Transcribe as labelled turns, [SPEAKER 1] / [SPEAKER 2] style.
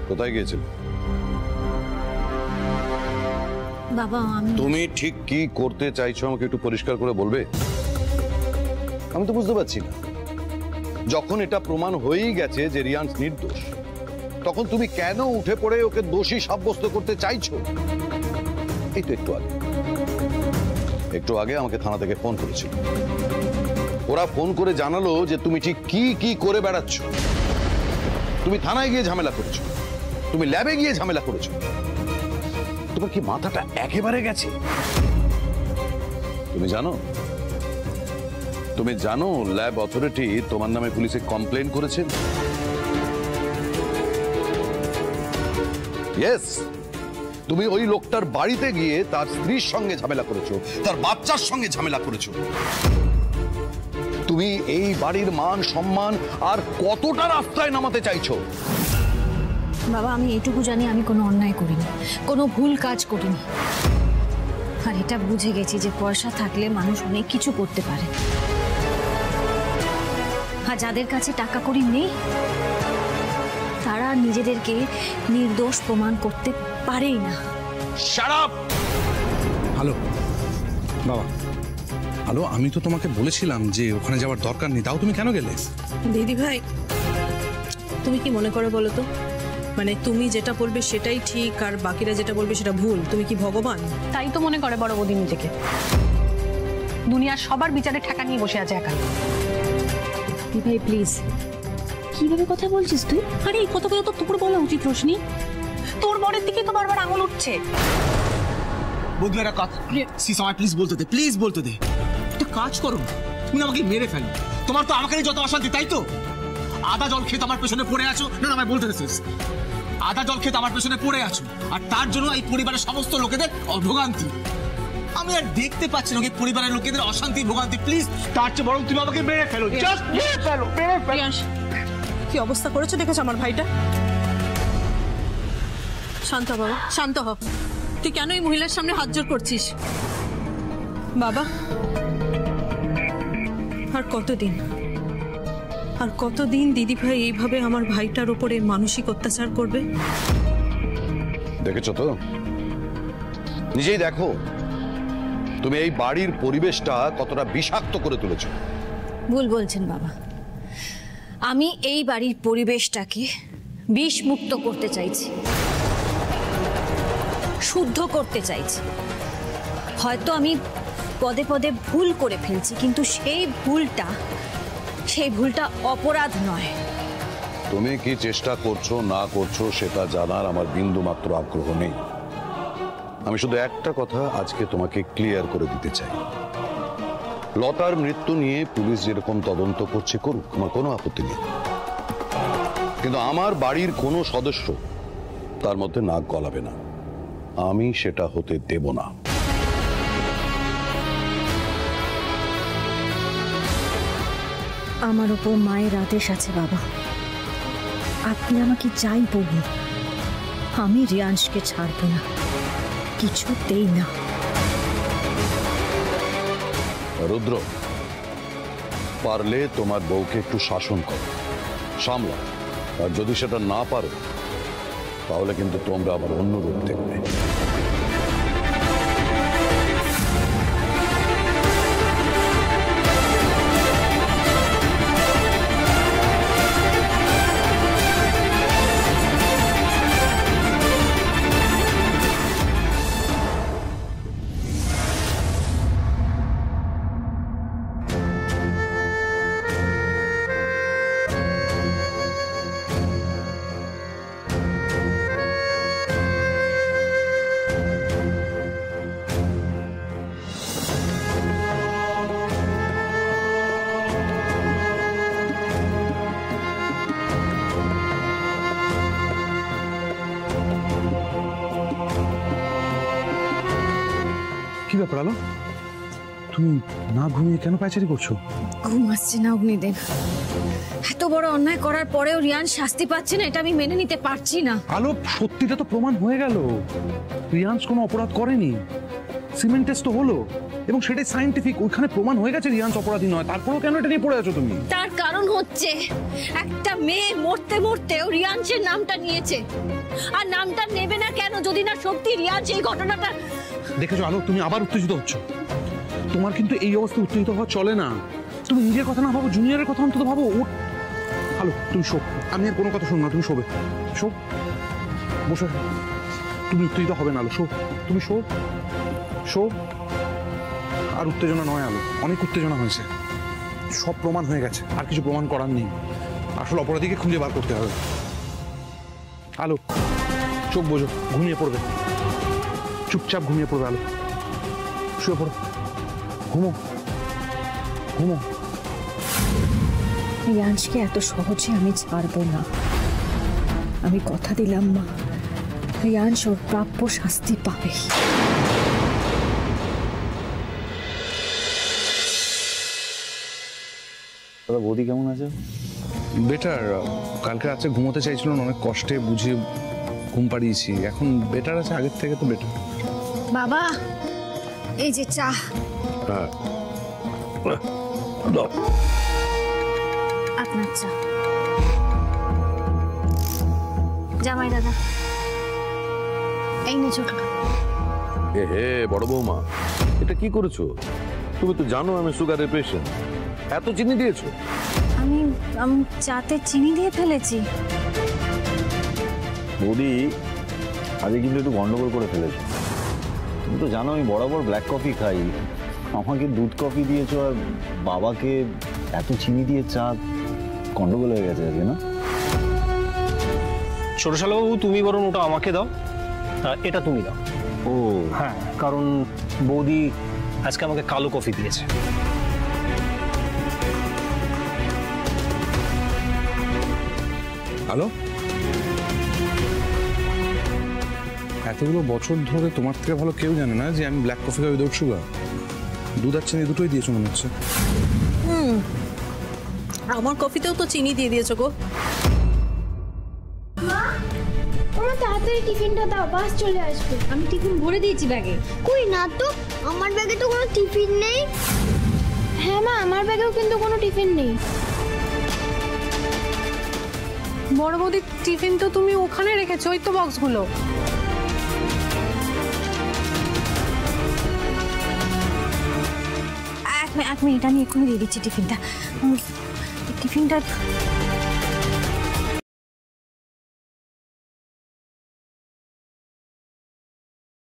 [SPEAKER 1] কোথায় গিয়েছিলে?
[SPEAKER 2] বাবা
[SPEAKER 1] তুমি ঠিক কি করতে চাইছো আমাকে একটু পরিষ্কার করে বলবে? আমি তো বুঝতে পারছি না। যখন এটা প্রমাণ হয়েই গেছে যে রিয়ান্স নির্দোষ, তখন তুমি কেন উঠে পড়ে ওকে দোষী সাব্যস্ত করতে চাইছো? এই তো একটু আগে আমাকে থানা থেকে ফোন করেছিল। ওরা ফোন করে জানালো যে তুমি ঠিক কি কি করে বেড়াচ্ছ। তুমি থানায় গিয়ে ঝামেলা করেছো, তুমি ল্যাবে গিয়ে ঝামেলা করেছো। তোমার কি মাথাটা একেবারে গেছে? তুমি জানো ল্যাব অথরিটি তোমার নামে পুলিশে কমপ্লেন করেছে। ইয়েস, তুমি ওই লোকটার বাড়িতে গিয়ে তার স্ত্রীর সঙ্গে ঝামেলা করেছো, তার বাচ্চার সঙ্গে ঝামেলা করেছো। তুমি এই বাড়ির মান সম্মান আর কতটা রাস্তায় নামাতে চাইছো?
[SPEAKER 2] বাবা আমি এটুকু জানি আমি কোনো অন্যায় করিনি, কোনো ভুল কাজ করিনি। আর এটা বুঝে গেছি যে পয়সা থাকলে মানুষ অনেক কিছু করতে পারে, আর যাদের কাছে টাকা কড়ি নেই তারা নিজেদেরকে নির্দোষ প্রমাণ করতে পারেই না।
[SPEAKER 1] Shut up!
[SPEAKER 3] হ্যালো বাবা, হ্যালো, আমি তো তোমাকে বলেছিলাম যে ওখানে যাওয়ার দরকার নেই, তাও তুমি কেন গেলে?
[SPEAKER 4] দিদি ভাই তুমি কি মনে করো বলো তো, মানে তুমি যেটা বলবে সেটাই ঠিক আর বাকিরা যেটা বলবে সেটা ভুল? তুমি কি ভগবান?
[SPEAKER 5] তাই তো মনে করে বড় বৌদি নিজেকে। দুনিয়ার সবার বিচারে ঠেকা নিয়ে বসে আছে একা।
[SPEAKER 2] ভাই প্লিজ, কিভাবে কথা বলছিস তুই?
[SPEAKER 5] আরে এই কথাগুলো তো তোর বলা উচিত রোশনি। তোর বরের দিকে তো বারবার আঙুল উঠছে।
[SPEAKER 6] বদলে একটা কথা সিস, আমায় প্লিজ বলতে দে, প্লিজ বলতে দে। একটা কাজ করো, তুমি আমাকে মেরে ফেলো। তোমার তো আমাকে নিয়ে যত অশান্তি, তাই তো? আদা জল খেতে আমার পেছনে পড়ে আছো। না আমায় বলতে দে সিস, আদা জল খেতে আমার পেছনে পড়ে আছো, আর তার জন্য এই পরিবারের সমস্ত লোকেদের অভোগান্তি। আমি আর দেখতে পাচ্ছি না পরিবারের লোকেদের অশান্তি ভোগান্তি। প্লিজ তার চেয়ে বরং তুমি আমাকে মেরে ফেলো, জাস্ট মেরে ফেলো, মেরে ফেলো।
[SPEAKER 4] কি অবস্থা করেছো দেখেছো আমার ভাইটা? শান্ত বাবা, শান্ত হ। তুই কেন এই মহিলার সামনে হাত জোর করছিস? বাবা আর কতদিন দিদি ভাই এইভাবে আমার ভাইটার উপরে মানসিক অত্যাচার করবে?
[SPEAKER 1] দেখেছো তো, নিজেই দেখো তুমি এই বাড়ির পরিবেশটা কতটা বিষাক্ত করে তুলেছো।
[SPEAKER 2] ভুল বলছেন বাবা, আমি এই বাড়ির পরিবেশটাকে বিষমুক্ত করতে চাইছি, শুদ্ধ করতে চাইছি। হয়তো আমি পদে পদে ভুল করে ফেলছি, কিন্তু সেই ভুলটা অপরাধ নয়।
[SPEAKER 1] তুমি কি চেষ্টা করছো না করছো সেটা জানার আমার বিন্দু মাত্র আগ্রহ নেই। আমি শুধু একটা কথা আজকে তোমাকে ক্লিয়ার করে দিতে চাই, লতার মৃত্যু নিয়ে পুলিশ যেরকম তদন্ত করছে করুক, আমার কোনো আপত্তি নেই, কিন্তু আমার বাড়ির কোনো সদস্য তার মধ্যে নাক গলাবে না। আমি সেটা হতে দেব না।
[SPEAKER 2] আমার উপর মায়ের আদেশ আছে বাবা, আপনি আমাকে যাই বলুন আমি রিয়াংশকে ছাড়বো না, কিছুতেই না।
[SPEAKER 1] রুদ্র, পারলে তোমার বউকে একটু শাসন করো, সামলাও, আর যদি সেটা না পারো তাহলে কিন্তু তোমরা আবার অন্য রূপ দেখবে।
[SPEAKER 3] কি ব্যাপার আলো, তুমি না ঘুমিয়ে কেন পায়চারি করছো?
[SPEAKER 2] ঘুম আসছে না অগ্নিদেব, এত বড় অন্যায় করার পরেও রিয়ান শাস্তি পাচ্ছে না, এটা আমি মেনে নিতে পারছি না।
[SPEAKER 3] আলো, সত্যিটা তো প্রমাণ হয়ে গেল, রিয়ান্স কোনো অপরাধ করেনি। সিমেন্ট টেস্ট হলো এবং সেটাই সায়েন্টিফিক, ওইখানে প্রমাণ হয়ে গেছে রিয়ান্স অপরাধী নয়, তারপরেও কেন এটা নিয়ে পড়ে আছো তুমি?
[SPEAKER 2] তার কারণ কারণ হচ্ছে একটা মেয়ে মরতে মরতেও রিয়াংশের নামটা নিয়েছে। আর নামটা নেবে না কেন যদি না সত্যি রিয়াংশ এই ঘটনাটা।
[SPEAKER 3] দেখেছো আলো, তুমি আবার উত্তেজিত হচ্ছ। তোমার কিন্তু এই অবস্থায় উত্তেজিত হওয়া চলে না। তুমি নিজের কথা না ভাবো, জুনিয়রের কথা অন্তত ভাবো। ও আলো, তুমি শো, আমি আর কোনো কথা শুনো না, তুমি শোবে। শো, বসে। তুমি উত্তেজিত হবে না আলো, শো, তুমি শো, শো। আর উত্তেজনা নয় আলো, অনেক উত্তেজনা হয়েছে, সব প্রমাণ হয়ে গেছে, আর কিছু প্রমাণ করার নেই। আসল অপরাধীকে খুঁজে বার করতে হবে। আলো, চোখ বোঝো, ঘুমিয়ে পড়বে, চুপচাপ ঘুমিয়ে পড়বে। আলো, শুয়ে পড়ো, ঘুমো, ঘুমো।
[SPEAKER 2] রিয়াংশকে এত সহজে আমি ছাড়বো না। আমি কথা দিলাম মা, রিয়াংশ ওর প্রাপ্য শাস্তি পাবে।
[SPEAKER 7] দাদা বৌদি কেমন আছে?
[SPEAKER 3] বেটার। কালকে রাত্রে ঘুমোতে চাইছিল না, অনেক কষ্টে বুঝিয়ে ঘুম পাড়িয়েছি, এখন বেটার আছে, আগের থেকে তো বেটার।
[SPEAKER 2] বাবা, এই যে চা। আপনার চা। জামাই দাদা, এই নে ছোট।
[SPEAKER 1] এ হে বড় বৌমা, এটা কি করেছো? তুমি তো জানো আমি সুগারের পেশেন্ট, এত চিনি দিয়েছো?
[SPEAKER 2] আমি চাতে চিনি দিয়ে ফেলেছি।
[SPEAKER 7] বৌদি আজকে কিন্তু একটু গন্ডগোল করে ফেলেছো। তুমি তো জানো আমি বরাবর ব্ল্যাক কফি খাই, আমাকে দুধ কফি দিয়েছো আর বাবাকে এত চিনি দিয়ে চা, গন্ডগোল হয়ে গেছে আজকে না?
[SPEAKER 8] ছোট শালাবাবু, তুমি বরং ওটা আমাকে দাও, এটা তুমি দাও।
[SPEAKER 7] ও
[SPEAKER 8] হ্যাঁ, কারণ বৌদি আজকে আমাকে কালো কফি দিয়েছে।
[SPEAKER 3] হ্যালো, এতগুলো বছর ধরে তোমার থেকে ভালো কেউ জানে না যে আমি ব্ল্যাক কফি খাই উইদাউট সুগার। দুধ আর চিনি দুটোই দিয়েছো মনে হচ্ছে।
[SPEAKER 4] আমার কফিতেও তো চিনি দিয়ে দিয়েছো গো।
[SPEAKER 9] আমার তাড়াতাড়ি টিফিনটা দাও, বাস চলে আসবে।
[SPEAKER 2] আমি টিফিন ভরে দিয়েছি ব্যাগে।
[SPEAKER 9] কই না তো, আমার ব্যাগে তো কোনো টিফিন নেই। হ্যাঁ মা, আমার ব্যাগেও কিন্তু কোনো টিফিন নেই।
[SPEAKER 5] বড় বৌদির টিফিন তো তুমি ওখানে রেখেছো, ওই তো বক্সগুলো।
[SPEAKER 2] এক মিনিট, আমি এক্ষুনি দিয়ে দিচ্ছি টিফিনটা। টিফিনটা